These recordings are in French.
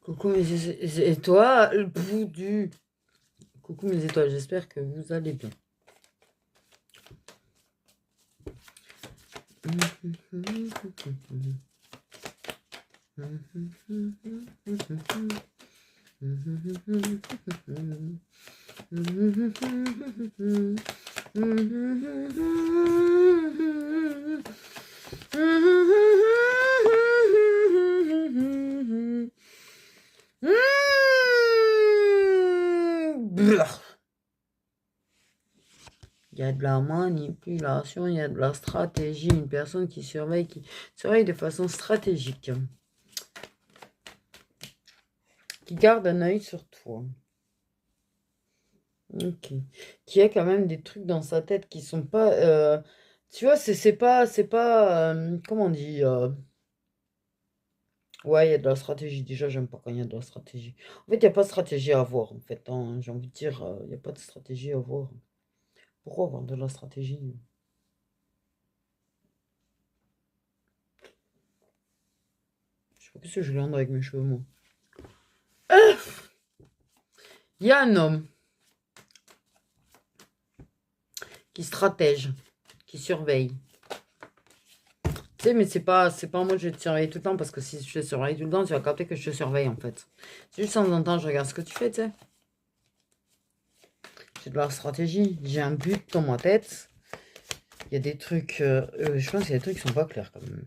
Coucou mes étoiles, bout du... Coucou mes étoiles, j'espère que vous allez bien. Il y a de la manipulation, il y a de la stratégie, une personne qui surveille de façon stratégique, qui garde un œil sur toi. Ok. Qui a quand même des trucs dans sa tête qui sont pas... tu vois, comment on dit ouais, il y a de la stratégie. Déjà, j'aime pas quand il y a de la stratégie. En fait, il n'y a pas de stratégie à avoir, en fait, hein. J'ai envie de dire, il n'y a pas de stratégie à avoir. Pourquoi avoir de la stratégie? Je sais pas ce que je viens avec mes cheveux, moi. Il y a un homme qui stratège, qui surveille. Tu sais, mais c'est pas moi, je vais te surveiller tout le temps, parce que si je te surveille tout le temps, tu vas capter que je te surveille, en fait. C'est juste de temps en temps, je regarde ce que tu fais, tu sais. J'ai de la stratégie, j'ai un but dans ma tête. Il y a des trucs, je pense qu'il y a des trucs qui sont pas clairs, quand même.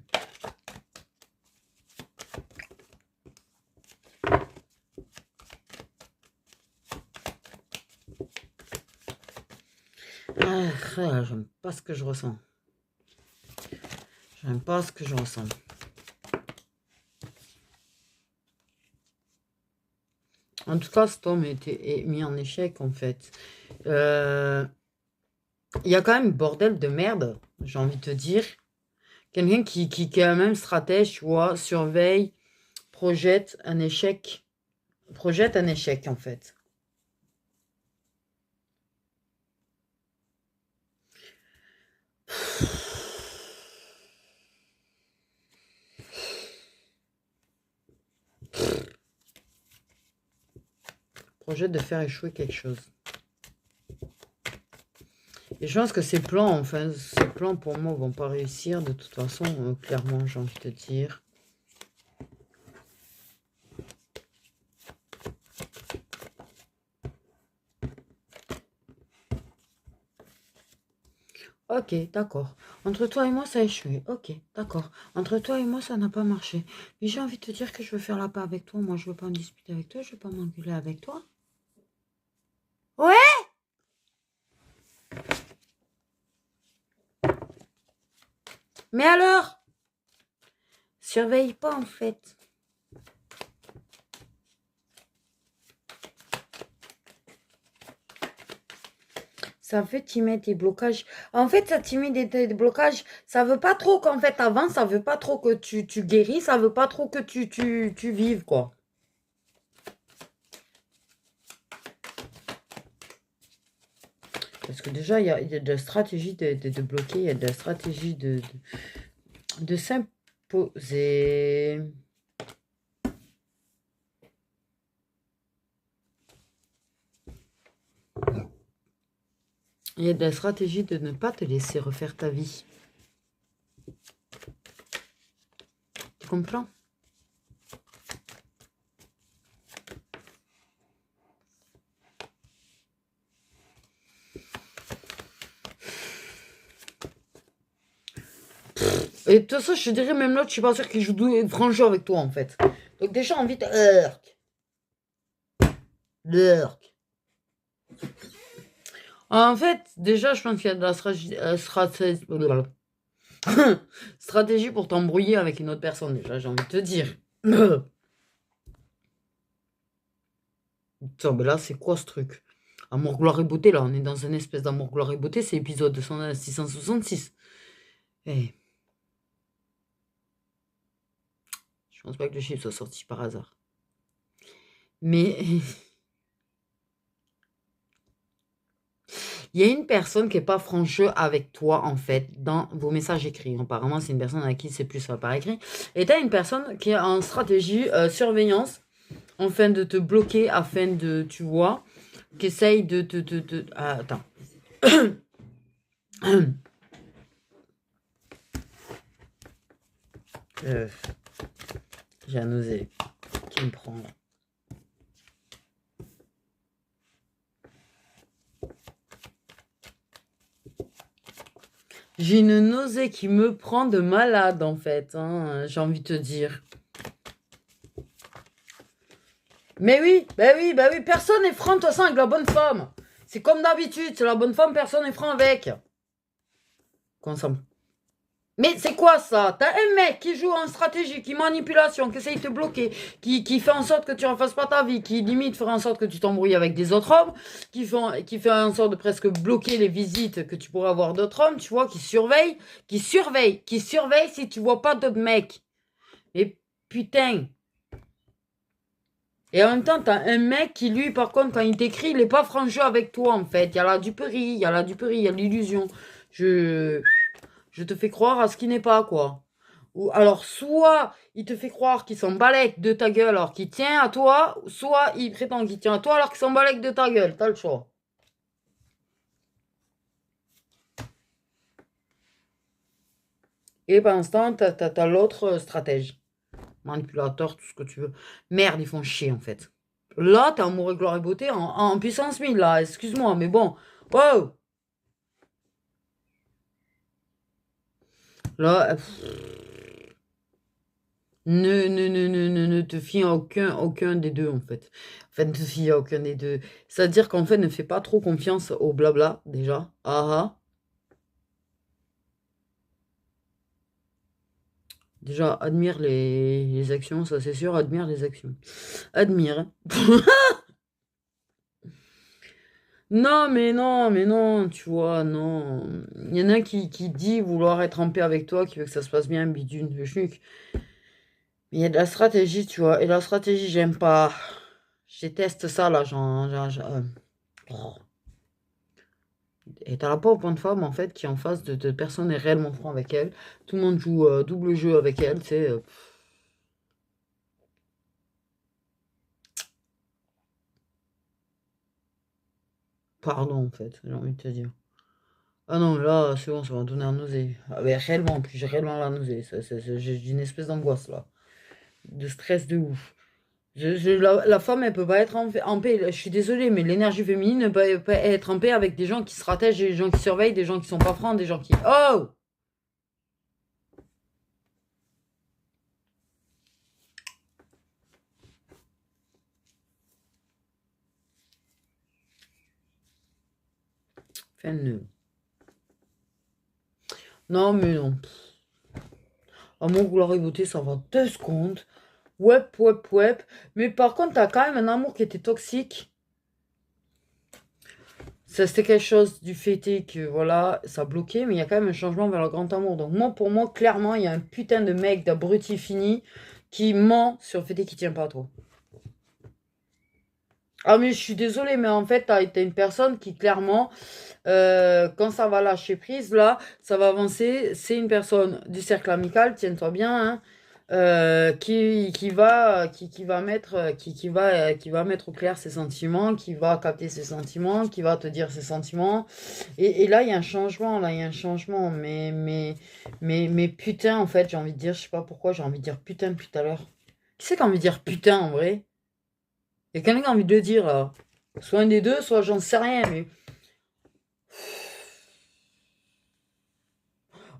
J'aime pas ce que je ressens. J'aime pas ce que je ressens. En tout cas, cet homme est mis en échec, en fait. Il y a quand même bordel de merde, j'ai envie de te dire. Quelqu'un qui est quand même stratège, tu vois, surveille, projette un échec. Projette un échec, en fait. Projette de faire échouer quelque chose. Et je pense que ces plans, enfin, ces plans pour moi vont pas réussir de toute façon, clairement, j'ai envie de te dire. Ok, d'accord. Entre toi et moi, ça a échoué. Ok, d'accord. Entre toi et moi, ça n'a pas marché. Mais j'ai envie de te dire que je veux faire la paix avec toi. Moi, je veux pas me disputer avec toi. Je veux pas m'engueuler avec toi. Ouais. Mais alors? Surveille pas, en fait. Ça fait timer tes blocages. En fait, ça timide tes blocages. Ça veut pas trop qu'en fait, avant, ça veut pas trop que tu guéris. Ça veut pas trop que tu vives, quoi. Parce que déjà, il y a de la stratégie de bloquer, il y a de la stratégie de s'imposer. Il y a de la stratégie de ne pas te laisser refaire ta vie. Tu comprends? Et de toute façon, je te dirais, même l'autre, je suis pas sûre qu'il joue franc jeu avec toi, en fait. Donc déjà, envie de... Lurk. En fait, déjà, je pense qu'il y a de la stratégie pour t'embrouiller avec une autre personne, déjà, j'ai envie de te dire. Putain, mais là, c'est quoi ce truc? Amour, gloire et beauté, là, on est dans une espèce d'amour, gloire et beauté, c'est épisode 666. Eh, je pense pas que le chiffre soit sorti par hasard. Mais il y a une personne qui n'est pas franche avec toi, en fait, dans vos messages écrits. Apparemment, c'est une personne à qui c'est plus par écrit. Et tu as une personne qui est en stratégie surveillance afin de te bloquer, afin de, tu vois, qu'essaye de Ah, attends. J'ai un nausée qui me prend là. J'ai une nausée qui me prend de malade en fait, hein, j'ai envie de te dire. Mais oui, personne n'est franc de toute façon avec la bonne femme. C'est comme d'habitude, c'est la bonne femme, personne n'est franc avec. Consomme. Mais c'est quoi ça? T'as un mec qui joue en stratégie, qui manipulation, qui essaye de te bloquer, qui fait en sorte que tu ne fasses pas ta vie, qui limite ferait en sorte que tu t'embrouilles avec des autres hommes, qui fait en sorte de presque bloquer les visites que tu pourrais avoir d'autres hommes, tu vois, qui surveille si tu vois pas d'autres mecs. Et putain. Et en même temps, t'as un mec qui, lui, par contre, quand il t'écrit, il n'est pas franc jeu avec toi, en fait. Il y a la duperie, il y a l'illusion. Je te fais croire à ce qui n'est pas, quoi. Ou alors, soit il te fait croire qu'il s'en balèque de ta gueule alors qu'il tient à toi, soit il prétend qu'il tient à toi alors qu'il s'en balèque de ta gueule. T'as le choix. Et pendant ce temps, t'as l'autre stratège. Manipulateur, tout ce que tu veux. Merde, ils font chier, en fait. Là, t'es amoureux, gloire et beauté en puissance 1000, là. Excuse-moi, mais bon. Wow. Là, ne te fie à aucun des deux, en fait. Enfin, ne te fie à aucun des deux. C'est-à-dire qu'en fait, ne fais pas trop confiance au blabla, déjà. Ah ah. Déjà, admire les actions, ça c'est sûr, admire les actions. Admire. Hein. Non, tu vois, non. Il y en a qui dit vouloir être en paix avec toi, qui veut que ça se passe bien, bidune, le schnuck. Mais il y a de la stratégie, tu vois. Et la stratégie, j'aime pas. Je déteste ça, là, oh. Et t'as la pauvre bonne femme, en fait, qui est en face de personne n'est réellement franc avec elle. Tout le monde joue double jeu avec elle, tu sais. Pardon, en fait, j'ai envie de te dire. Ah non, mais là, c'est bon, ça va me donner un nausée. Ah, mais réellement, en plus, j'ai réellement la nausée. J'ai une espèce d'angoisse, là. De stress de ouf. La femme, elle peut pas être en paix. Je suis désolée, mais l'énergie féminine ne peut pas être en paix avec des gens qui stratègent, des gens qui surveillent, des gens qui sont pas francs, des gens qui... Oh! Fin de nœud. Non, mais non. Amour, gloire et beauté, ça va 2 secondes. Wep. Mais par contre, t'as quand même un amour qui était toxique. Ça, c'était quelque chose du fait est que, voilà, ça bloquait, mais il y a quand même un changement vers le grand amour. Donc, moi, pour moi, clairement, il y a un putain de mec, d'abruti fini, qui ment sur le fait est qu'il tient pas à toi. Ah, mais je suis désolée, mais en fait, t'as été une personne qui, clairement, quand ça va lâcher prise, là, ça va avancer. C'est une personne du cercle amical, tiens-toi bien, hein, qui va mettre au clair ses sentiments, qui va capter ses sentiments, qui va te dire ses sentiments. Et là, il y a un changement, mais putain, en fait, j'ai envie de dire, je sais pas pourquoi, j'ai envie de dire putain depuis tout à l'heure. Qui c'est qui a envie de dire putain, en vrai? Il y a quelqu'un qui a envie de le dire, là. Soit un des deux, soit j'en sais rien, mais...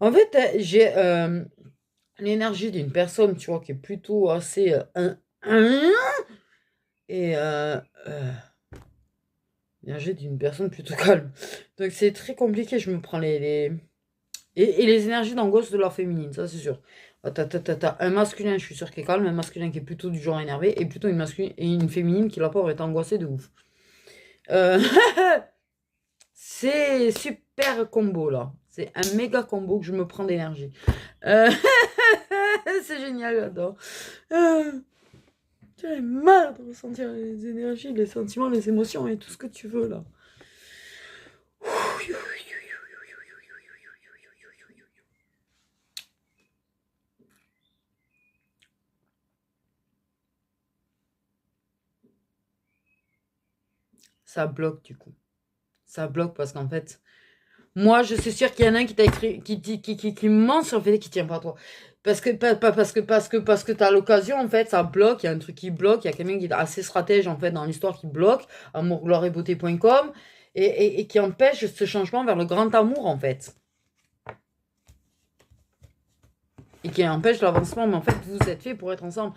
En fait, j'ai l'énergie d'une personne, tu vois, qui est plutôt assez... et l'énergie d'une personne plutôt calme. Donc c'est très compliqué, je me prends et les énergies d'angoisse de la féminine, ça c'est sûr. T'as un masculin, je suis sûr, qui est calme, un masculin qui est plutôt du genre énervé, et plutôt une féminine qui, la pauvre, est angoissée de ouf. Euh, c'est super combo, là. C'est un méga combo que je me prends d'énergie. Euh, c'est génial, j'adore. J'en ai marre de ressentir les énergies, les sentiments, les émotions et tout ce que tu veux, là. ça bloque du coup. Ça bloque parce qu'en fait, moi, je suis sûre qu'il y en a un qui t'a écrit, qui ment sur le fait qu'il tient pas à toi. Parce que t'as l'occasion, en fait, ça bloque, il y a un truc qui bloque, il y a quelqu'un qui est assez stratège, en fait, dans l'histoire qui bloque, amourgloriebeauté.com, et qui empêche ce changement vers le grand amour, en fait. Et qui empêche l'avancement, mais en fait, vous êtes fait pour être ensemble.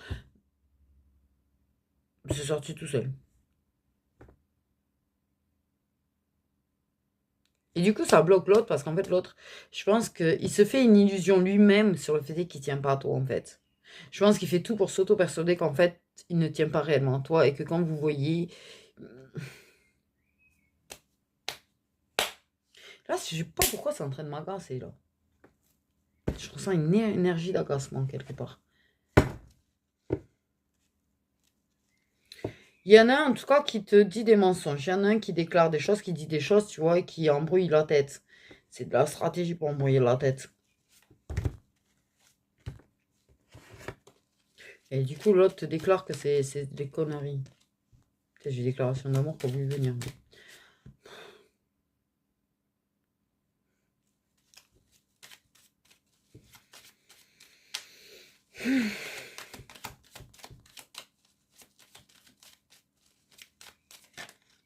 C'est sorti tout seul. Et du coup, ça bloque l'autre parce qu'en fait, l'autre, je pense qu'il se fait une illusion lui-même sur le fait qu'il tient pas à toi, en fait. Je pense qu'il fait tout pour s'auto-persuader qu'en fait, il ne tient pas réellement à toi et que quand vous voyez. Là, je sais pas pourquoi c'est en train de m'agacer, là. Je ressens une énergie d'agacement quelque part. Il y en a un, en tout cas, qui te dit des mensonges. Il y en a un qui déclare des choses, qui dit des choses, tu vois, et qui embrouille la tête. C'est de la stratégie pour embrouiller la tête. Et du coup, l'autre te déclare que c'est des conneries. J'ai une déclaration d'amour pour lui venir.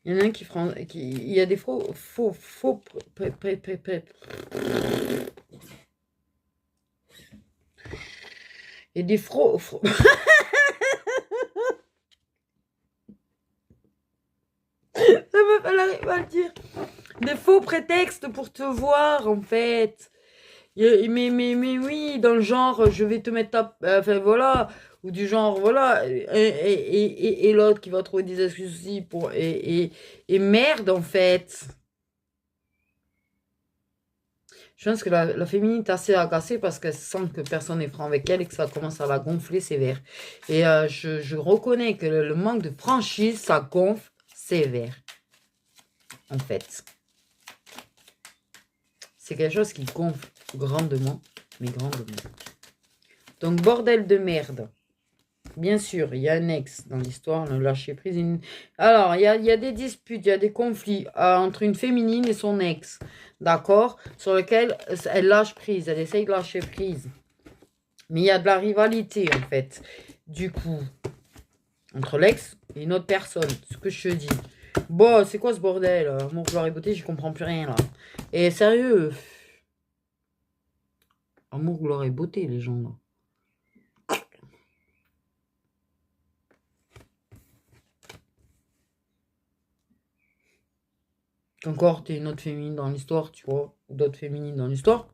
Il y en a un qui prend. Il y a des faux. Et des faux. Ça me fait l'arriver à le dire. Des faux prétextes pour te voir, en fait. Mais oui, dans le genre, je vais te mettre ta. Enfin, voilà. Ou du genre, voilà. Et l'autre qui va trouver des excuses aussi pour. Et merde, en fait. Je pense que la féminine est assez agacée parce qu'elle sent que personne n'est franc avec elle et que ça commence à la gonfler sévère. Et je reconnais que le manque de franchise, ça gonfle sévère. En fait. C'est quelque chose qui gonfle grandement, mais grandement. Donc, bordel de merde. Bien sûr, il y a un ex dans l'histoire, le lâcher prise. Alors, il y a des disputes, il y a des conflits entre une féminine et son ex, d'accord, sur lequel elle lâche prise, elle essaye de lâcher prise. Mais il y a de la rivalité, en fait, du coup, entre l'ex et une autre personne, ce que je te dis. Bon, c'est quoi ce bordel? Amour, gloire et beauté, j'y comprends plus rien, là. Et sérieux, amour, gloire et beauté, les gens, là. Qu'encore, t'es une autre féminine dans l'histoire, tu vois, ou d'autres féminines dans l'histoire.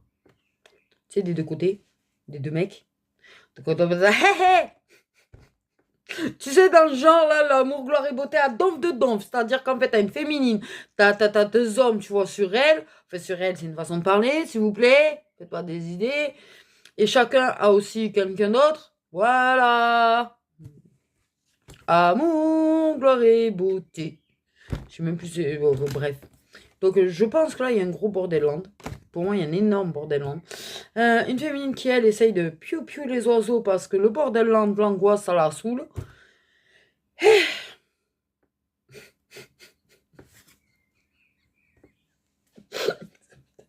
Tu sais, des deux côtés, des deux mecs. Donc, on doit dire, hé hé. Tu sais, dans le genre, là, l'amour, gloire et beauté à donf de donf. C'est-à-dire qu'en fait, t'as une féminine, t'as deux hommes, tu vois, sur elle. Enfin, sur elle, c'est une façon de parler, s'il vous plaît. Faites pas des idées. Et chacun a aussi quelqu'un d'autre. Voilà. Amour, gloire et beauté. Je sais même plus, bref. Donc, je pense que là, il y a un gros borderland. Pour moi, il y a un énorme borderland. Une féminine qui, elle, essaye de piou-piou les oiseaux parce que le borderland, l'angoisse, ça la saoule.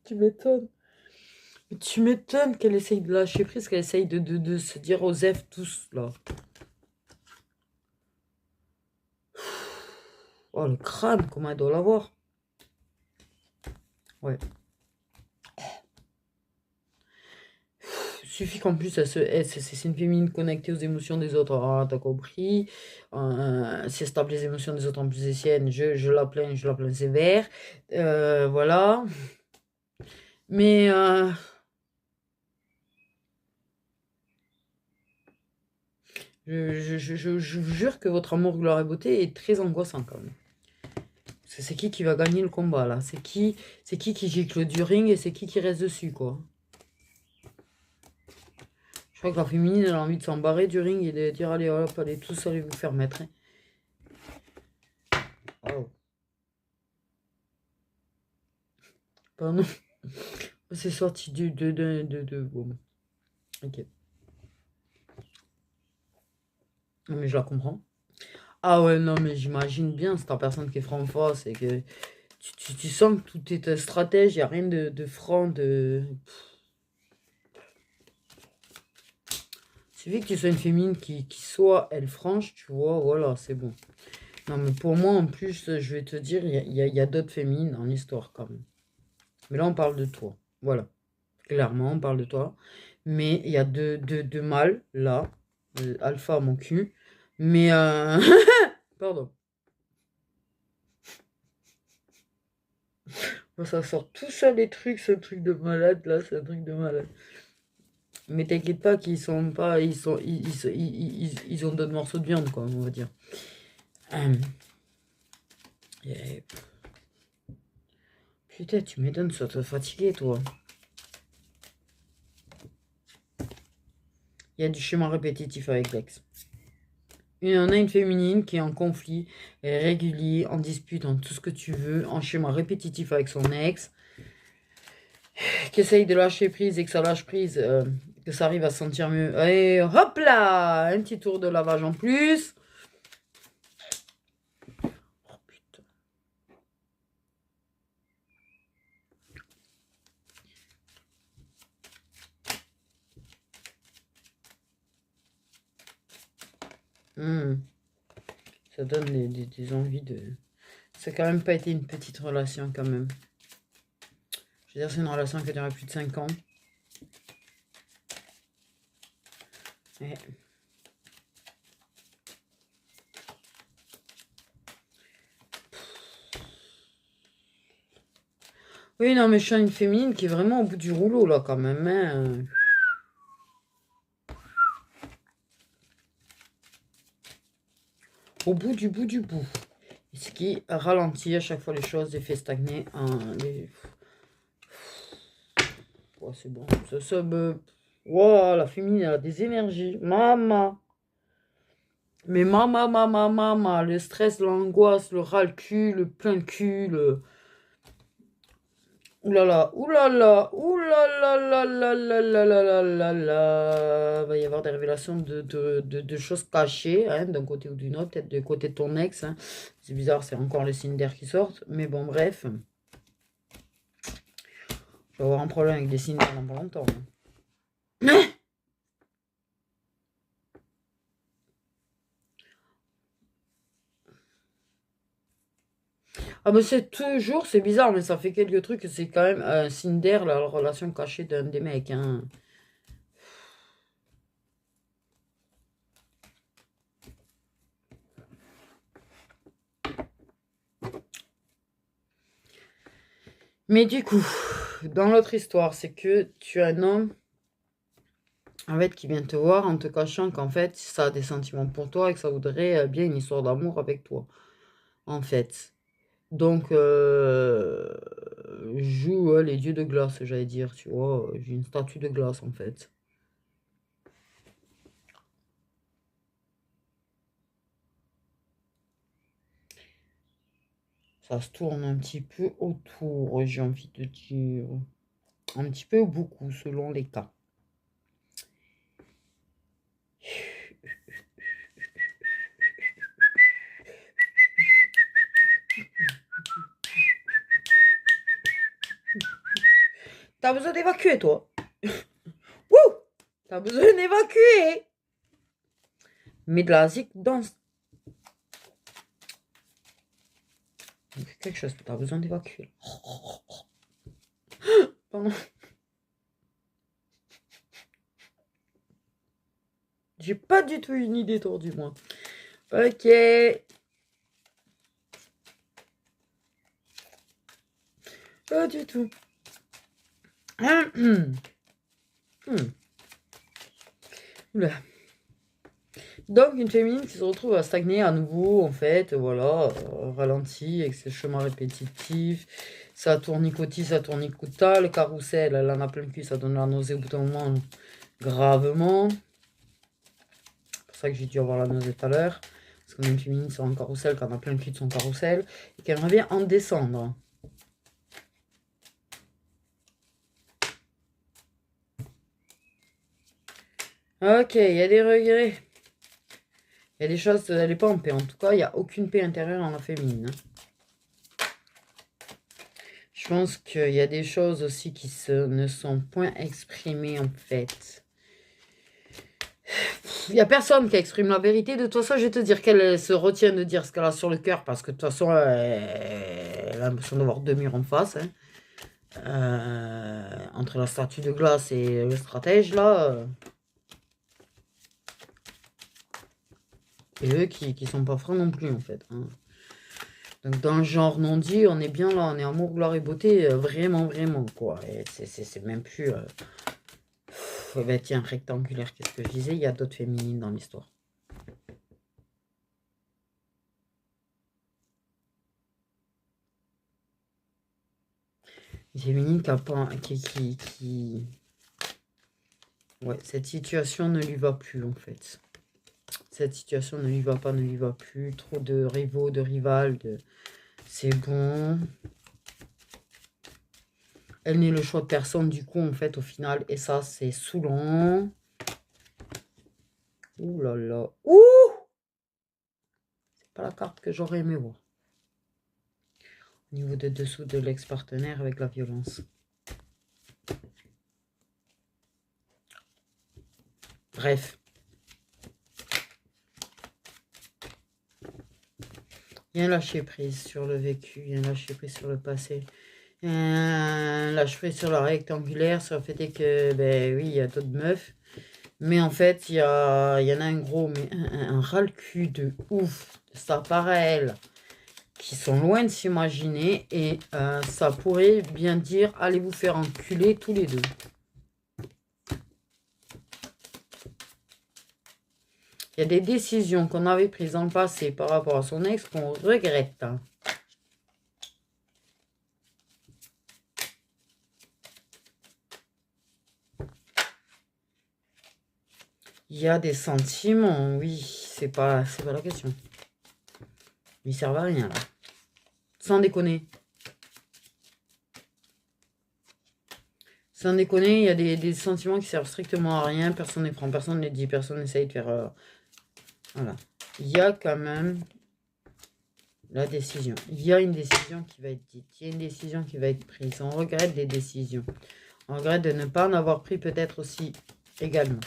Tu m'étonnes. Tu m'étonnes qu'elle essaye de lâcher prise, qu'elle essaye de se dire aux F tous, là. Oh, le crâne, comment elle doit l'avoir. Ouais. Suffit qu'en plus, c'est une féminine connectée aux émotions des autres. Ah, t'as compris. Si elle tape les émotions des autres en plus des siennes, je la plains sévère. Voilà. Mais je vous jure que votre amour, gloire et beauté est très angoissant quand même. C'est qui va gagner le combat là? C'est qui gicle du ring et c'est qui reste dessus quoi? Je crois que la féminine elle a envie de s'embarrer du ring et de dire allez hop, allez tous allez vous faire mettre. Oh. Pardon. C'est sorti bon. Ok. Non, mais je la comprends. Ah ouais, non, mais j'imagine bien, c'est ta personne qui est franc en face et que tu sens que tout est un stratège, il n'y a rien de franc, de... Suffit que tu sois une féminine qui soit, elle, franche, tu vois, voilà, c'est bon. Non, mais pour moi, en plus, je vais te dire, il y a d'autres féminines dans l'histoire, quand même. Mais là, on parle de toi. Voilà. Clairement, on parle de toi. Mais il y a deux mâles, là. Alpha, mon cul. Mais, pardon. Moi, ça sort tout ça, les trucs, ce truc de malade, là, c'est un truc de malade. Mais t'inquiète pas qu'ils sont pas... Ils ont d'autres morceaux de viande, quoi, on va dire. Hum. Et- Putain, tu m'étonnes, sois te fatigué, toi. Il y a du chemin répétitif avec l'ex. Il y en a une féminine qui est en conflit, est régulier, en dispute, en tout ce que tu veux, en schéma répétitif avec son ex, qui essaye de lâcher prise et que ça lâche prise, que ça arrive à se sentir mieux. Et hop là, un petit tour de lavage en plus. Oh putain. Ça donne des envies de... Ça n'a quand même pas été une petite relation quand même. Je veux dire, c'est une relation qui a duré plus de 5 ans. Et... Oui, non, mais je suis une féminine qui est vraiment au bout du rouleau, là, quand même. Hein. Au bout du bout du bout. Ce qui ralentit à chaque fois les choses, les fait stagner. Ouais, c'est bon. Wow, la féminine, elle a des énergies. Maman. Mais maman. Le stress, l'angoisse, le ras-le-cul, le plein de cul, le... Ouh là là, ouh là là, ouh là là là là là là là là là là. Va y avoir des révélations de choses cachées, hein, d'un côté ou d'une autre, peut-être du côté de ton ex. Hein. C'est bizarre, c'est encore les signes d'air qui sortent. Mais bon, bref. Je vais avoir un problème avec des signes d'air dans pas longtemps. Hein. Ah bah c'est toujours, c'est bizarre, mais ça fait quelques trucs, c'est quand même un signe d'air, la relation cachée d'un des mecs. Hein. Mais du coup, dans l'autre histoire, c'est que tu as un homme en fait, qui vient te voir en te cachant qu'en fait, ça a des sentiments pour toi et que ça voudrait bien une histoire d'amour avec toi, en fait. Donc, joue les dieux de glace, j'allais dire, tu vois. J'ai une statue de glace, en fait. Ça se tourne un petit peu autour, j'ai envie de dire. Un petit peu ou beaucoup, selon les cas. T'as besoin d'évacuer, toi. Wouh! T'as besoin d'évacuer. Mais de la zik danse. Quelque chose, t'as besoin d'évacuer. Pardon. J'ai pas du tout une idée tordue, moi. Ok. Pas du tout. Oula. Donc, une féminine qui se retrouve à stagner à nouveau, en fait, voilà, ralenti, avec ses chemins répétitifs, ça tournicotis, ça tournicota, le carrousel, elle en a plein le cul, ça donne la nausée au bout d'un moment, gravement. C'est pour ça que j'ai dû avoir la nausée tout à l'heure, parce qu'on a une féminine sur un carrousel, qui en a plein le cul de son carrousel, et qu'elle aimerait bien en descendre. Ok, il y a des regrets. Il y a des choses, elle n'est pas en paix. En tout cas, il n'y a aucune paix intérieure en la féminine. Hein. Je pense qu'il y a des choses aussi qui ne sont point exprimées, en fait. Il n'y a personne qui exprime la vérité. De toute façon, je vais te dire qu'elle se retient de dire ce qu'elle a sur le cœur, parce que de toute façon, elle a l'impression d'avoir deux murs en face. Hein. Entre la statue de glace et le stratège, là. Et eux qui sont pas francs non plus, en fait. Hein. Donc, dans le genre non dit, on est bien là, on est amour, gloire et beauté, vraiment, vraiment, quoi. Et c'est même plus... ben, tiens, rectangulaire, qu'est-ce que je disais? Il y a d'autres féminines dans l'histoire. Une féminine qui... Ouais, cette situation ne lui va plus, en fait. Cette situation ne lui va pas, ne lui va plus. Trop de rivaux, de rivales, de... C'est bon. Elle n'est le choix de personne, du coup, en fait, au final. Et ça, c'est saoulant. Ouh là là. Ouh! C'est pas la carte que j'aurais aimé voir. Au niveau de dessous de l'ex-partenaire avec la violence. Bref. Il y a un lâcher prise sur le vécu, il y a un lâcher prise sur le passé. Lâche prise sur la rectangulaire, sur le fait que, ben oui, il y a d'autres meufs. Mais en fait, il y en a un gros, mais un ras-le-cul de ouf. Ça part à elle, qui sont loin de s'imaginer. Et ça pourrait bien dire, allez vous faire enculer tous les deux. Il y a des décisions qu'on avait prises dans le passé par rapport à son ex qu'on regrette. Hein. Il y a des sentiments, oui, c'est pas la question. Ils servent à rien, là. Sans déconner. Sans déconner, il y a des sentiments qui servent strictement à rien. Personne n'est franc, personne ne dit, personne n'essaye de faire... voilà. Il y a quand même la décision. Il y a une décision qui va être dite. Il y a une décision qui va être prise. On regrette des décisions. On regrette de ne pas en avoir pris peut-être aussi également.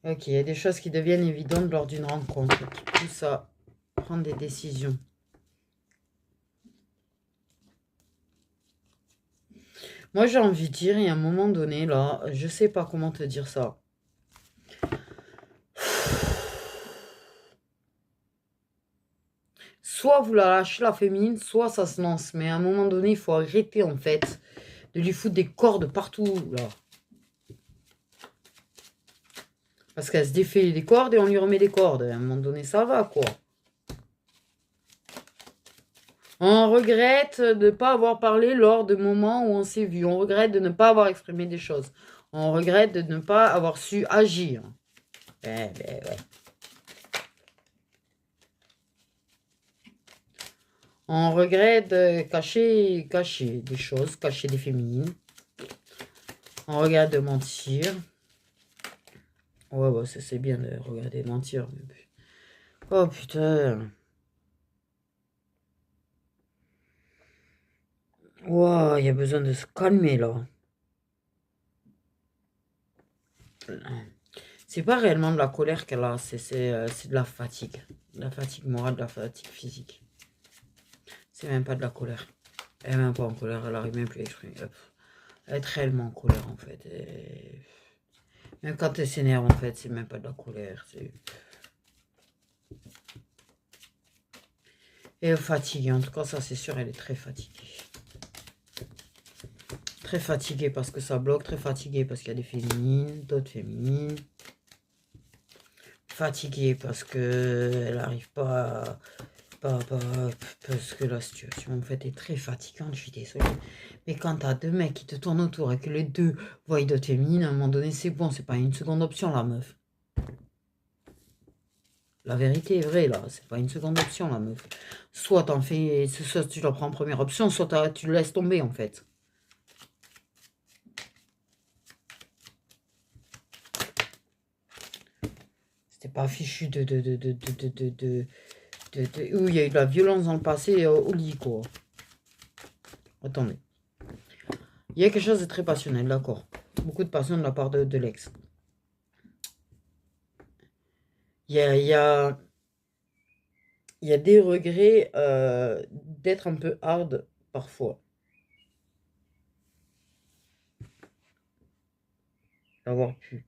Ok, il y a des choses qui deviennent évidentes lors d'une rencontre, qui poussent à prendre des décisions. Moi, j'ai envie de dire, il y a un moment donné, là, je sais pas comment te dire ça. Soit vous la lâchez, la féminine, soit ça se lance. Mais à un moment donné, il faut arrêter, en fait, de lui foutre des cordes partout, là. Parce qu'elle se défait des cordes et on lui remet des cordes. À un moment donné, ça va, quoi. On regrette de ne pas avoir parlé lors de moments où on s'est vu. On regrette de ne pas avoir exprimé des choses. On regrette de ne pas avoir su agir. Ben ouais. On regrette de cacher des choses, cacher des féminines. On regrette de mentir. Ouais, bah, c'est bien de regarder de mentir. Oh putain. Wow, il y a besoin de se calmer là. C'est pas réellement de la colère qu'elle a, c'est de la fatigue. De la fatigue morale, de la fatigue physique. C'est même pas de la colère. Elle est même pas en colère, elle arrive même plus à exprimer. Elle est réellement en colère en fait. Et... même quand elle s'énerve en fait, c'est même pas de la colère. Elle est fatiguée, en tout cas ça c'est sûr, elle est très fatiguée. Très fatiguée parce que ça bloque, très fatiguée parce qu'il y a des féminines, d'autres féminines. Fatiguée parce que elle n'arrive pas à... parce que la situation en fait est très fatigante, je suis désolée. Mais quand t'as deux mecs qui te tournent autour et que les deux voient d'autres féminines, à un moment donné, c'est bon, c'est pas une seconde option, la meuf. La vérité est vraie, là, c'est pas une seconde option, la meuf. Soit t'en fais, soit tu la prends en première option, soit tu le laisses tomber, en fait. C'était pas fichu où il y a eu de la violence dans le passé au lit, quoi. Attendez. Il y a quelque chose de très passionnel, d'accord. Beaucoup de passion de la part de l'ex. Il y a des regrets d'être un peu hard parfois. D'avoir pu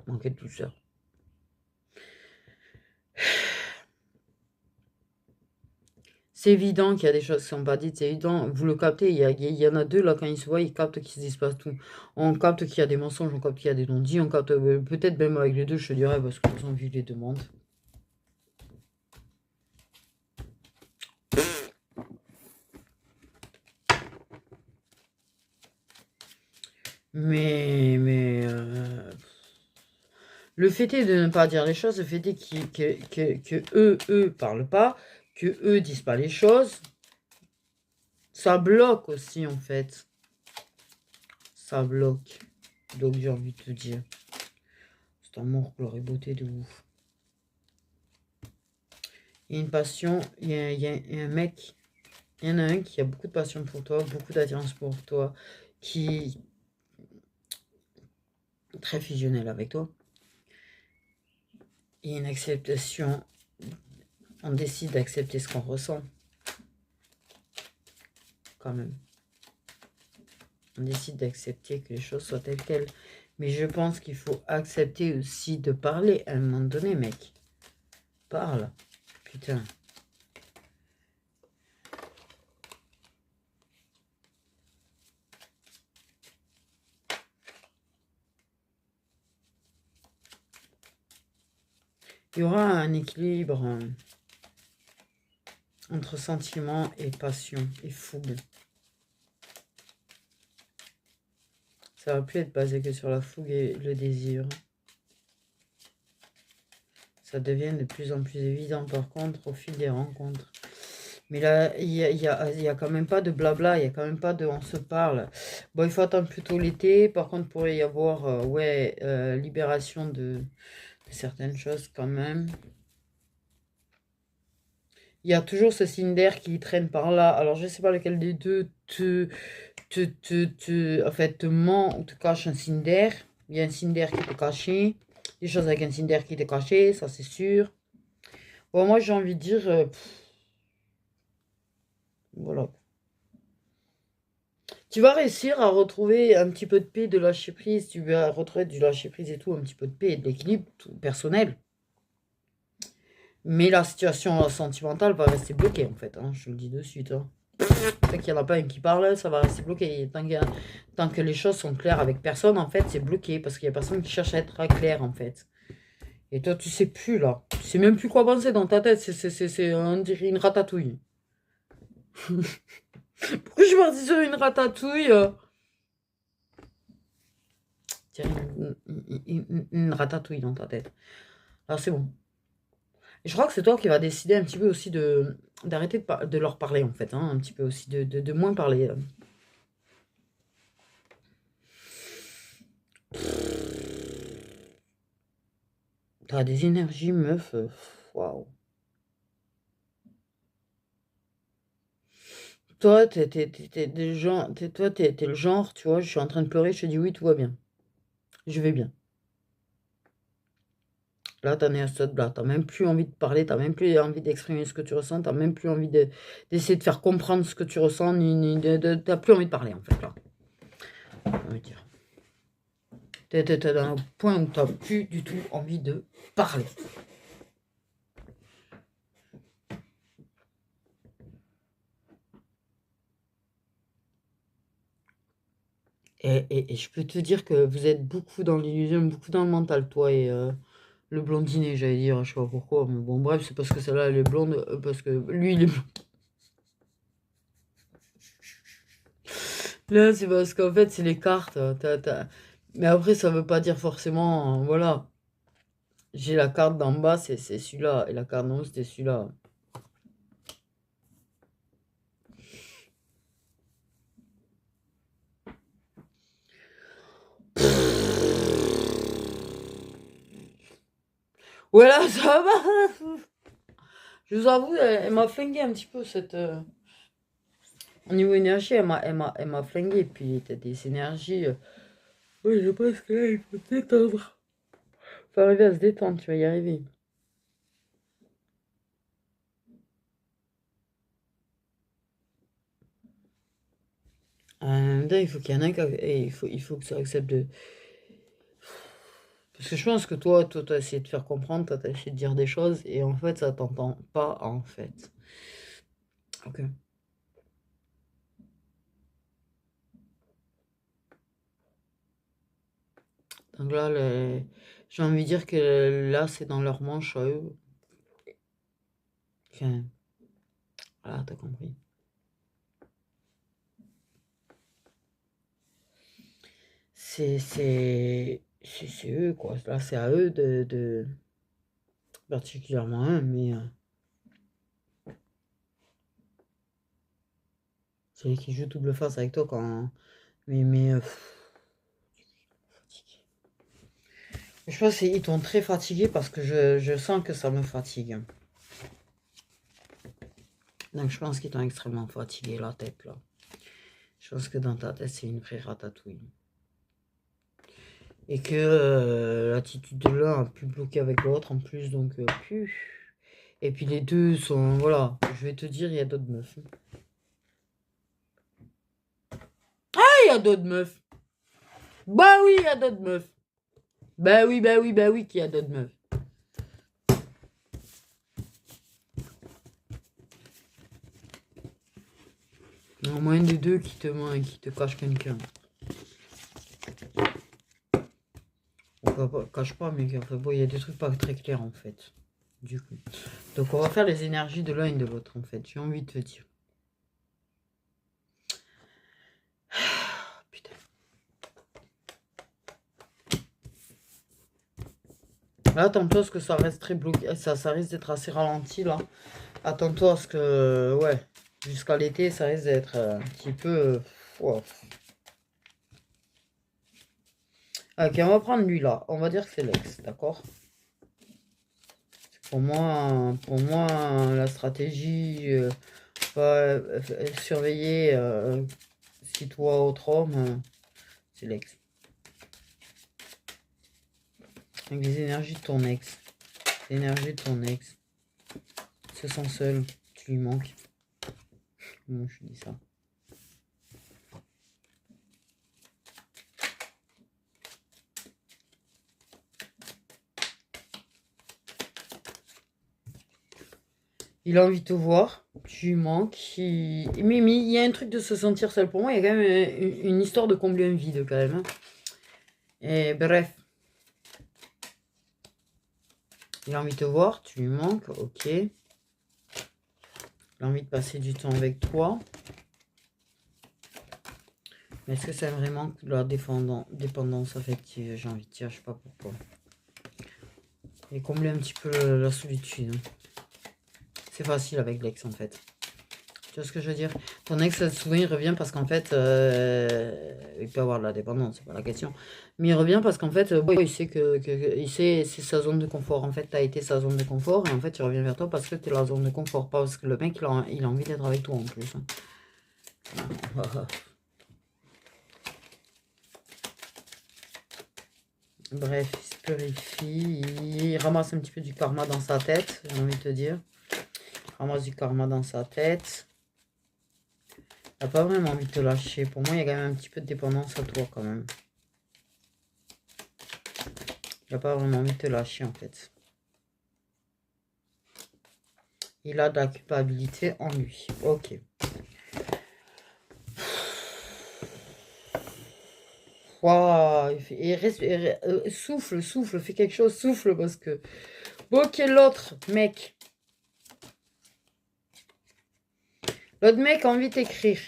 manquer de douceur. C'est évident qu'il y a des choses qui sont pas dites, c'est évident. Vous le captez, il y en a deux là, quand ils se voient, ils captent qu'il se passe tout. On capte qu'il y a des mensonges, on capte qu'il y a des non-dits, on capte peut-être même avec les deux, je te dirais, parce que de toute façon, vu les demandes. Mais le fait est de ne pas dire les choses, le fait est que eux parlent pas, que eux disent pas les choses, ça bloque aussi en fait. Ça bloque. Donc j'ai envie de te dire, c'est amour, gloire et beauté de ouf. Il y a une passion, il y a un mec, il y en a un qui a beaucoup de passion pour toi, beaucoup d'attirance pour toi, qui est très fusionnel avec toi. Il y a une acceptation, on décide d'accepter ce qu'on ressent. Quand même. On décide d'accepter que les choses soient telles quelles. Mais je pense qu'il faut accepter aussi de parler à un moment donné, mec. Parle. Putain. Il y aura un équilibre entre sentiment et passion et fougue. Ça va plus être basé que sur la fougue et le désir. Ça devient de plus en plus évident par contre au fil des rencontres. Mais là, il y a quand même pas de blabla, il n'y a quand même pas de on se parle. Bon, il faut attendre plutôt l'été. Par contre, pourrait y avoir, libération de certaines choses quand même. Il y a toujours ce signe d'air qui traîne par là. Alors, je ne sais pas lequel des deux en fait, te ment ou te cache un signe d'air. Il y a un signe d'air qui te caché. Des choses avec un signe d'air qui te caché, ça c'est sûr. Bon, moi, j'ai envie de dire... voilà. Tu vas réussir à retrouver un petit peu de paix, de lâcher prise. Tu vas retrouver du lâcher prise et tout, un petit peu de paix et de l'équilibre personnel. Mais la situation sentimentale va rester bloquée, en fait. Hein, je le dis de suite. Hein. Tant qu'il n'y en a pas un qui parle, ça va rester bloqué. Tant que les choses sont claires avec personne, en fait, c'est bloqué. Parce qu'il n'y a personne qui cherche à être clair, en fait. Et toi, tu sais plus, là. Tu sais même plus quoi penser dans ta tête. On dirait une ratatouille. Pourquoi je suis partie sur une ratatouille Tiens, une ratatouille dans ta tête. Alors, c'est bon. Et je crois que c'est toi qui vas décider un petit peu aussi d'arrêter de leur parler, en fait. Hein, un petit peu aussi, de moins parler. T'as des énergies, meuf. Waouh. Toi, t'es le genre, tu vois, je suis en train de pleurer, je te dis oui, tout va bien. Je vais bien. Là, t'en es à ce stade-là. T'as même plus envie de parler, t'as même plus envie d'exprimer ce que tu ressens, t'as même plus envie d'essayer de faire comprendre ce que tu ressens, t'as plus envie de parler, en fait, là. On va dire. T'es dans un point où t'as plus du tout envie de parler. Et je peux te dire que vous êtes beaucoup dans l'illusion, beaucoup dans le mental, toi et le blondinet, j'allais dire, je sais pas pourquoi. Mais bon, bref, c'est parce que celle-là, elle est blonde, parce que lui, il est blond. Là, c'est parce qu'en fait, c'est les cartes. Mais après, ça veut pas dire forcément, voilà. J'ai la carte d'en bas, c'est celui-là. Et la carte d'en haut, c'était celui-là. Ouais, là, ça va. Je vous avoue, elle m'a flingué un petit peu cette. Au niveau énergie, elle m'a flingué. Et puis, t'as des énergies. Oui, je pense que là, il faut se détendre. Faut arriver à se détendre, tu vas y arriver. Là, il faut qu'il y en ait il faut que tu acceptes de. Parce que je pense que toi, t'as essayé de faire comprendre, toi, t'as essayé de dire des choses, et en fait, ça t'entend pas, en fait. Ok. Donc là, j'ai envie de dire que là, c'est dans leur manche à eux. Enfin, voilà, t'as compris. C'est eux, quoi. Là, c'est à eux particulièrement un, mais c'est lui qui joue double face avec toi quand. Fatigué. Je pense qu'ils t'ont très fatigué parce que je sens que ça me fatigue. Donc je pense qu'ils t'ont extrêmement fatigué la tête là. Je pense que dans ta tête c'est une vraie ratatouille. Et que l'attitude de l'un a pu bloquer avec l'autre en plus, donc plus. Et puis les deux sont. Voilà, je vais te dire, il y a d'autres meufs. Il y a d'autres meufs. Bah oui, il y a d'autres meufs. Bah oui, qu'il y a d'autres meufs. Il y a au moins des deux qui te mentent et qui te cachent quelqu'un. Cache pas, mais enfin, bon, il y a des trucs pas très clairs en fait. Du coup. Donc on va faire les énergies de l'un et de l'autre en fait. J'ai envie de te dire. Putain. Là, attends-toi à ce que ça reste très bloqué. Ça risque d'être assez ralenti là. Attends-toi à ce que. Ouais. Jusqu'à l'été, ça risque d'être un petit peu. Wow. Ok, on va prendre lui là. On va dire que c'est l'ex, d'accord? Pour moi, la stratégie, surveiller si toi autre homme, c'est l'ex. Avec les énergies de ton ex. Les énergies de ton ex. Se sent seul, tu lui manques. Moi je dis ça. Il a envie de te voir, tu lui manques. Mais il y a un truc de se sentir seul. Pour moi, il y a quand même une histoire de combler un vide quand même. Hein. Et bref. Il a envie de te voir, tu lui manques, ok. Il a envie de passer du temps avec toi. Mais est-ce que c'est vraiment la dépendance affective? J'ai envie de dire, je sais pas pourquoi. Et combler un petit peu la solitude. Hein. C'est facile avec l'ex en fait. Tu vois ce que je veux dire? Ton ex, souvent, il revient parce qu'en fait, il peut avoir de la dépendance, c'est pas la question. Mais il revient parce qu'en fait, il sait il sait, c'est sa zone de confort. En fait, t'as été sa zone de confort et en fait, il revient vers toi parce que t'es la zone de confort, pas parce que le mec, il a envie d'être avec toi en plus. Hein. Bref, il se purifie, il ramasse un petit peu du karma dans sa tête, j'ai envie de te dire. Il ramasse du karma dans sa tête. Il n'a pas vraiment envie de te lâcher. Pour moi, il y a quand même un petit peu de dépendance à toi quand même. Il n'a pas vraiment envie de te lâcher en fait. Il a de la culpabilité en lui. Ok. Waouh, souffle, fais quelque chose, souffle parce que... Ok, l'autre mec. L'autre mec a envie d'écrire.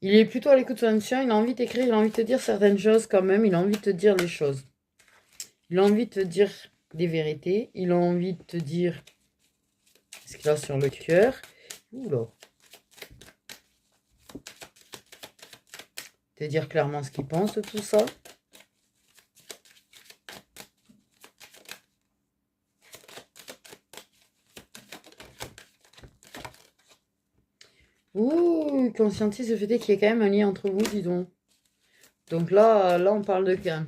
Il est plutôt à l'écoute de son intuition, il a envie d'écrire, il a envie de te dire certaines choses quand même, il a envie de te dire les choses. Il a envie de te dire des vérités, il a envie de te dire ce qu'il a sur le cœur. Oula. Te dire clairement ce qu'il pense de tout ça. Ouh, conscientise le fait qu'il y ait quand même un lien entre vous, dis donc. Donc là on parle de quand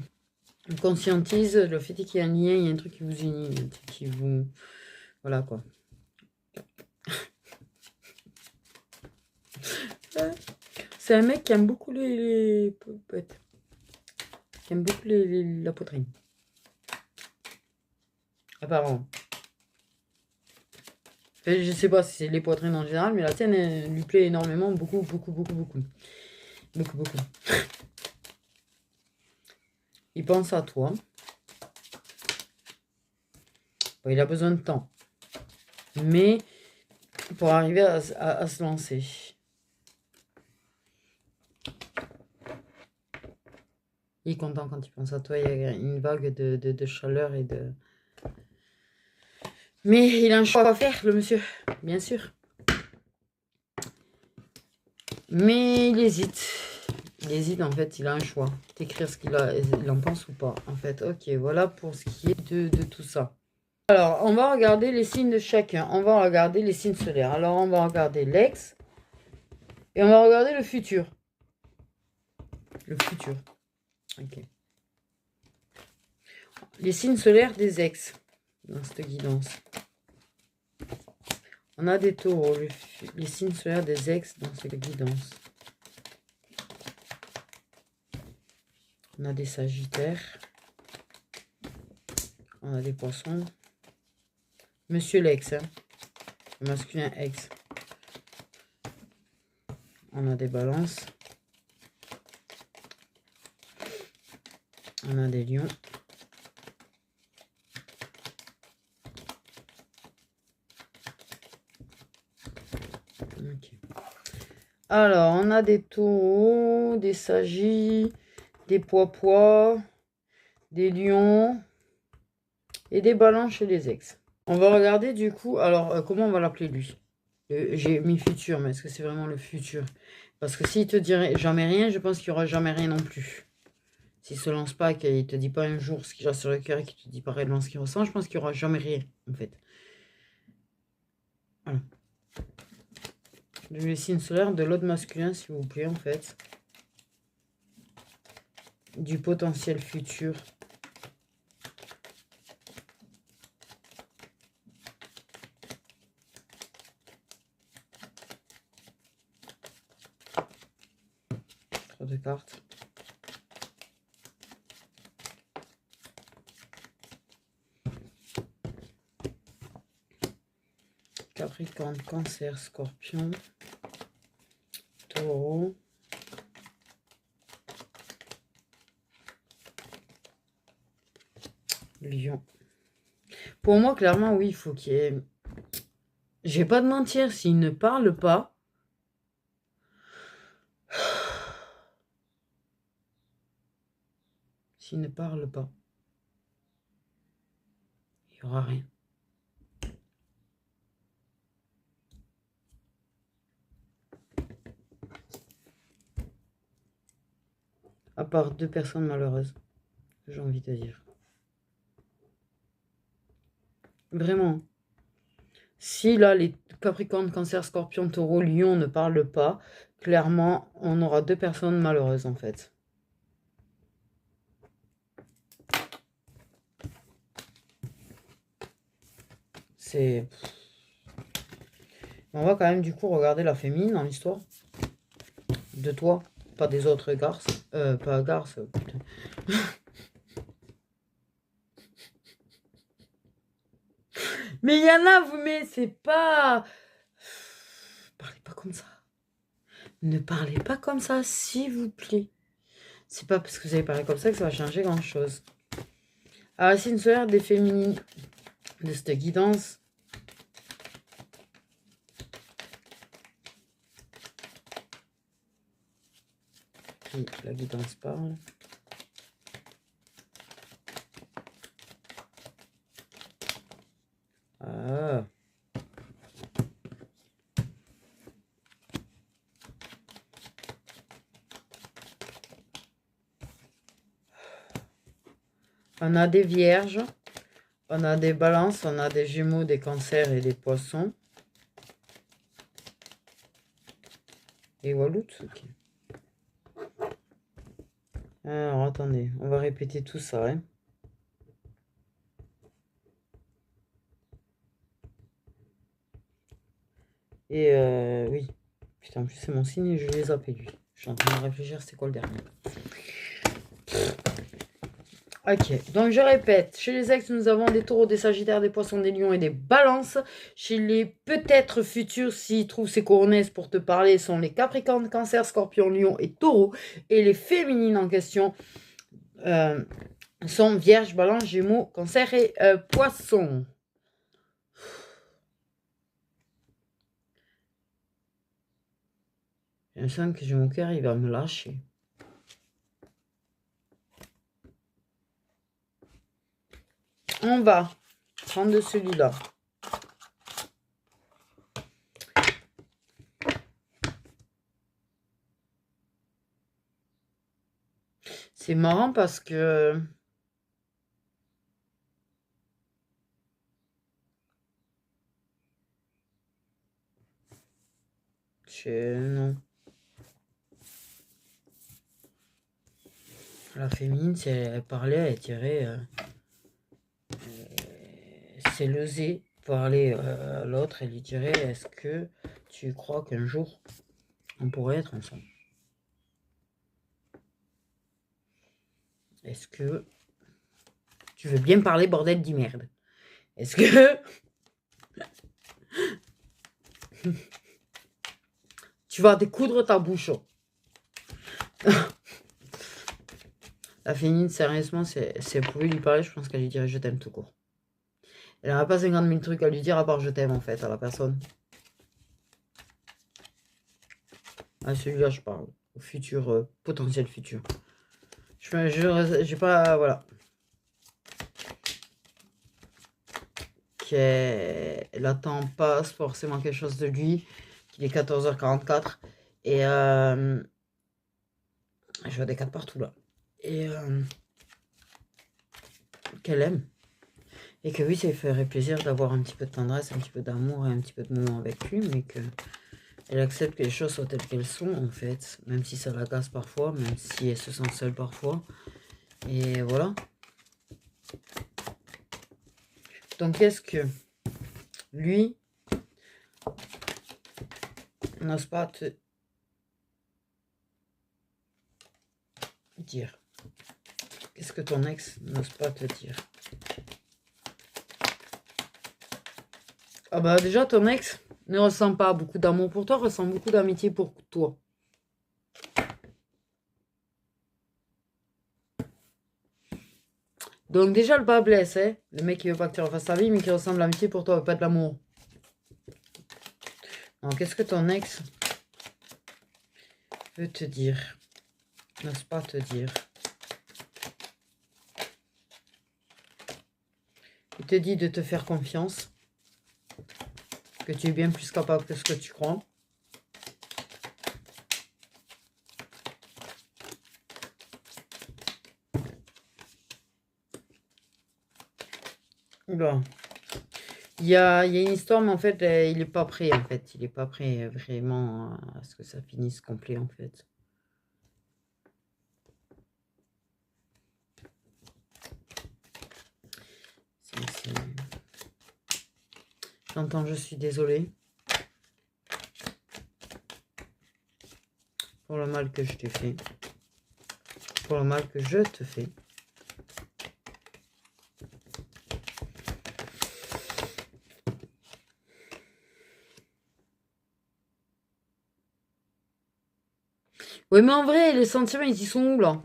on conscientise le fait qu'il y a un lien, il y a un truc qui vous unit, un truc qui vous... Voilà, quoi. C'est un mec qui aime beaucoup les popettes. Qui aime beaucoup la poitrine. Apparemment. Enfin, je sais pas si c'est les poitrines en général, mais la tienne, elle lui plaît énormément. Beaucoup, beaucoup, beaucoup, beaucoup. Beaucoup, beaucoup. Il pense à toi. Bon, il a besoin de temps. Mais pour arriver à se lancer. Il est content quand il pense à toi. Il y a une vague de chaleur et de... Mais il a un choix à faire, le monsieur. Bien sûr. Mais il hésite. Il hésite, en fait. Il a un choix. D'écrire ce qu'il en pense ou pas. En fait, ok. Voilà pour ce qui est de tout ça. Alors, on va regarder les signes de chacun. On va regarder les signes solaires. Alors, on va regarder l'ex. Et on va regarder le futur. Le futur. Ok. Les signes solaires des ex. Dans cette guidance. On a des taureaux. Les signes solaires des ex dans cette guidance. On a des sagittaires. On a des poissons. Monsieur l'ex. Hein. Le masculin ex. On a des balances. On a des lions. Okay. Alors, on a des taureaux, des sagis, des pois-pois, des lions et des balances chez les ex. On va regarder du coup, alors comment on va l'appeler lui? J'ai mis futur, mais est-ce que c'est vraiment le futur? Parce que s'il te dirait jamais rien, je pense qu'il n'y aura jamais rien non plus. S'il se lance pas, qu'il te dit pas un jour ce qu'il a sur le cœur et qu'il te dit pas réellement ce qu'il ressent, je pense qu'il n'y aura jamais rien, en fait. Voilà. Le signe solaire de l'autre masculin, s'il vous plaît, en fait. Du potentiel futur. Trop de cartes. Capricorne, Cancer, Scorpion, Taureau, Lion. Pour moi, clairement, oui, il faut qu'il y ait... Je vais pas te mentir, s'il ne parle pas... S'il ne parle pas, il n'y aura rien. À part 2 personnes malheureuses, j'ai envie de dire. Vraiment. Si là, les Capricorne, Cancer, Scorpion, Taureau, Lion ne parlent pas, clairement, on aura 2 personnes malheureuses, en fait. C'est... On va quand même, du coup, regarder la féminine dans l'histoire. De toi, pas des autres garces. Pas garces, putain. Mais il y en a, vous, mais c'est pas... Parlez pas comme ça. Ne parlez pas comme ça, s'il vous plaît. C'est pas parce que vous avez parlé comme ça que ça va changer grand-chose. Alors, c'est une solaire des féminines de cette guidance. Oui, la guidance parle. Ah. On a des vierges, on a des balances, on a des gémeaux, des cancers et des poissons. Et Wallout, ok. Alors, attendez, on va répéter tout ça, hein. Et oui. Putain, en plus, c'est mon signe et je les zappé, lui. Je suis en train de réfléchir, c'est quoi le dernier? Ok, donc je répète, chez les ex, nous avons des taureaux, des sagittaires, des poissons, des lions et des balances. Chez les peut-être futurs, s'ils trouvent ces coronesses pour te parler, sont les capricornes, cancer, scorpion, lion et taureau. Et les féminines en question sont vierge, balance, gémeaux, cancer et poisson. J'ai l'impression que j'ai mon cœur, il va me lâcher. On va prendre celui-là. C'est marrant parce que... Non. La féminine, si elle parlait, elle dirait... c'est l'oser parler à l'autre et lui dirait, est-ce que tu crois qu'un jour, on pourrait être ensemble? Est-ce que tu veux bien parler, bordel de merde? Est-ce que tu vas découdre ta bouche? La féminine, sérieusement, si elle pouvait lui parler, je pense qu'elle lui dirait je t'aime tout court. Elle n'aurait pas 50 000 trucs à lui dire à part je t'aime en fait à la personne. À celui-là, je parle. Au futur, potentiel futur. J'ai pas. Voilà. Qu'elle attend pas forcément quelque chose de lui. Qu'il est 14h44. Et je vois des 4 partout là. Et qu'elle aime. Et que oui, ça lui ferait plaisir d'avoir un petit peu de tendresse, un petit peu d'amour et un petit peu de moment avec lui, mais que elle accepte que les choses soient telles qu'elles sont, en fait, même si ça l'agace parfois, même si elle se sent seule parfois. Et voilà. Donc, est-ce que lui n'ose pas te dire? Qu'est-ce que ton ex n'ose pas te dire? Ah bah déjà, ton ex ne ressent pas beaucoup d'amour pour toi, ressent beaucoup d'amitié pour toi. Donc déjà, le bas blesse, hein. Le mec qui veut pas que tu refasses ta vie, mais qui ressent de l'amitié pour toi, pas de l'amour. Donc, qu'est-ce que ton ex veut te dire? N'ose pas te dire. Il te dit de te faire confiance. Que tu es bien plus capable que ce que tu crois. Oula. Il y a une histoire, mais en fait, il n'est pas prêt, en fait. Il n'est pas prêt vraiment à ce que ça finisse complet, en fait. J'entends, je suis désolée. Pour le mal que je t'ai fait. Pour le mal que je te fais. Oui, mais en vrai, les sentiments, ils y sont où, là?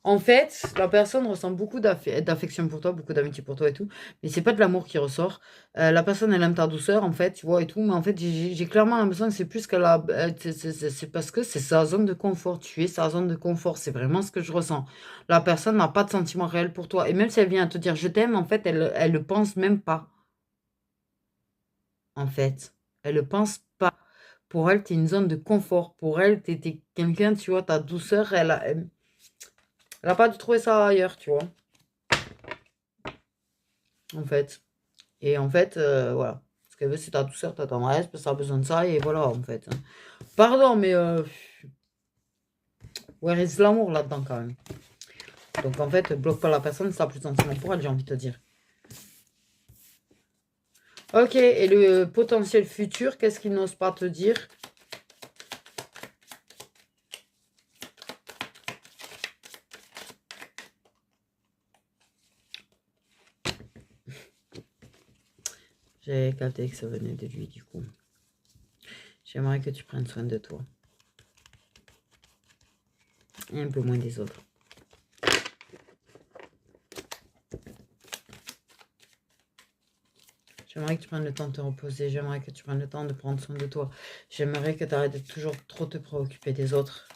En fait, la personne ressent beaucoup d'affection pour toi, beaucoup d'amitié pour toi et tout, mais c'est pas de l'amour qui ressort. La personne, elle aime ta douceur, en fait, tu vois, et tout, mais en fait, j'ai clairement l'impression que c'est plus qu'elle a... c'est parce que c'est sa zone de confort. Tu es sa zone de confort, c'est vraiment ce que je ressens. La personne n'a pas de sentiment réel pour toi, et même si elle vient te dire je t'aime, en fait, elle le pense même pas, en fait. Elle le pense pas. Pour elle, t'es une zone de confort. Pour elle, t'es quelqu'un, tu vois, ta douceur, elle a pas dû trouver ça ailleurs, tu vois. En fait. Et en fait, voilà. Parce qu'elle veut, c'est ta douceur, ta tendresse, parce que ça a besoin de ça, et voilà, en fait. Pardon, mais where is l'amour là-dedans, quand même? Donc, en fait, bloque pas la personne, ça a plus sentiment pour elle, j'ai envie de te dire. Ok, et le potentiel futur, qu'est-ce qu'il n'ose pas te dire? J'ai capté que ça venait de lui, du coup. J'aimerais que tu prennes soin de toi. Et un peu moins des autres. J'aimerais que tu prennes le temps de te reposer. J'aimerais que tu prennes le temps de prendre soin de toi. J'aimerais que tu arrêtes de toujours trop te préoccuper des autres.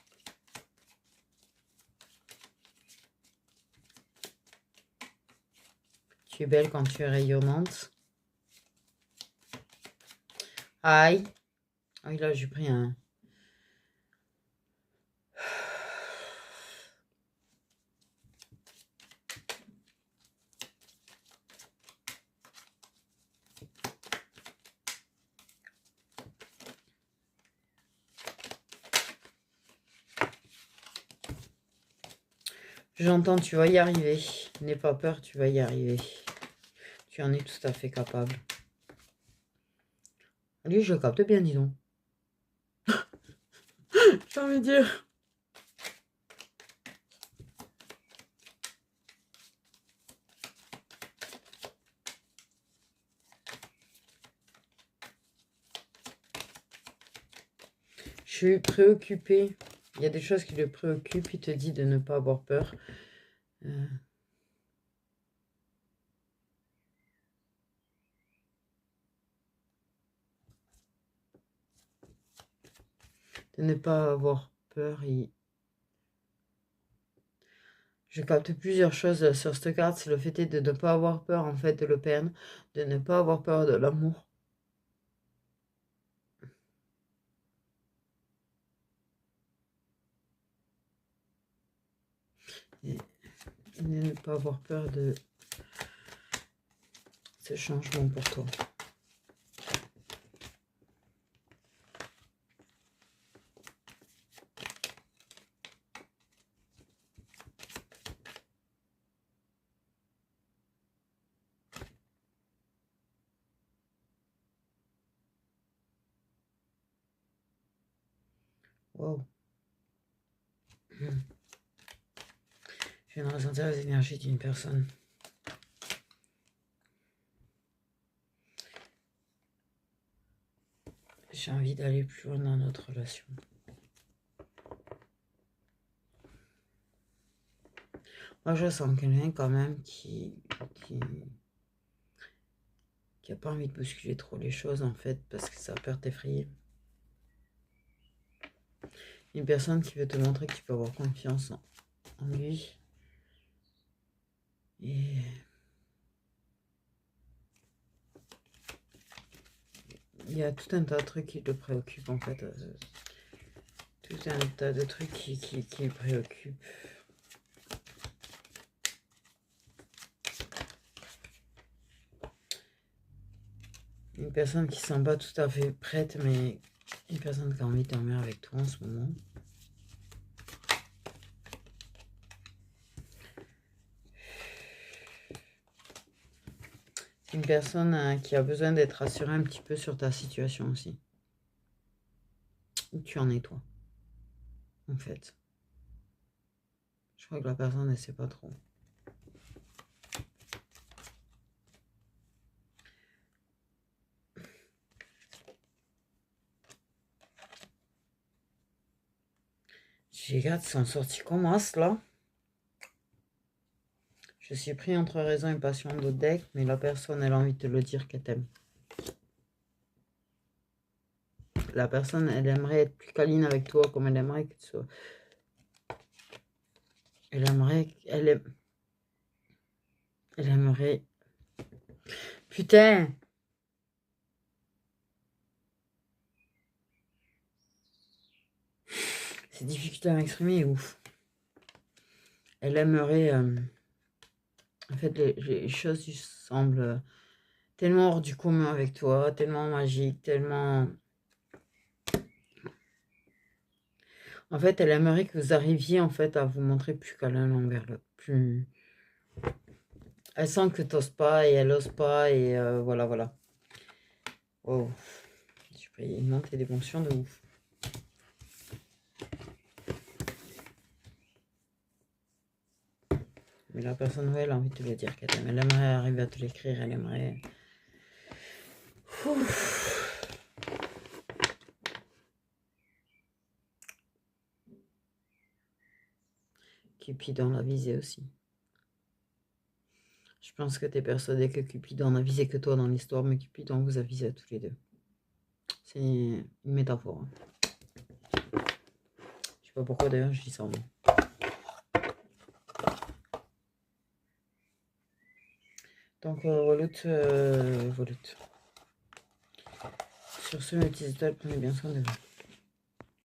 Tu es belle quand tu es rayonnante. Aïe. Ah oui, là, j'ai pris un... J'entends, tu vas y arriver. N'aie pas peur, tu vas y arriver. Tu en es tout à fait capable. Allez, je capte bien, dis donc. J'ai envie de dire... Je suis préoccupée. Il y a des choses qui le préoccupent. Il te dit de ne pas avoir peur. De ne pas avoir peur. Je capte plusieurs choses sur cette carte. C'est le fait de ne pas avoir peur, en fait, de le perdre. De ne pas avoir peur de l'amour. Et de ne pas avoir peur de ce changement pour toi. Wow. Je viens de ressentir les énergies d'une personne. J'ai envie d'aller plus loin dans notre relation. Moi, je sens quelqu'un quand même qui a pas envie de bousculer trop les choses, en fait, parce que ça a peur t'effrayer. Une personne qui veut te montrer que tu peux avoir confiance en lui. Et il y a tout un tas de trucs qui le préoccupent, en fait. Tout un tas de trucs qui le préoccupent. Une personne qui ne sent pas tout à fait prête, mais une personne qui a envie de dormir avec toi en ce moment. Une personne qui a besoin d'être rassurée un petit peu sur ta situation aussi. Où tu en es, toi, en fait. Je crois que la personne ne sait pas trop. Les cartes sont sorties comme as, là. Je suis pris entre raison et passion de deck, mais la personne, elle a envie de te le dire qu'elle t'aime. La personne, elle aimerait être plus câline avec toi, comme elle aimerait que tu sois. Elle aimerait... Putain! C'est difficile à m'exprimer, ouf. Elle aimerait... en fait, les choses semblent tellement hors du commun avec toi, tellement magique, tellement... En fait, elle aimerait que vous arriviez en fait à vous montrer plus câlin l'un envers l'autre. Plus... Elle sent que t'oses pas et elle ose pas et voilà, voilà. Oh, j'ai pris une montée d'émotions de ouf. Mais la personne, ouais, elle a envie de te le dire qu'elle t'aime. Elle aimerait arriver à te l'écrire, elle aimerait... Ouf. Cupidon l'a visé aussi. Je pense que tu es persuadé que Cupidon n'a visé que toi dans l'histoire, mais Cupidon vous a visé à tous les deux. C'est une métaphore. Hein. Je sais pas pourquoi d'ailleurs je dis ça. Moi. Donc, Reloute. Sur ce, mes petites étoiles, prenez bien soin de vous.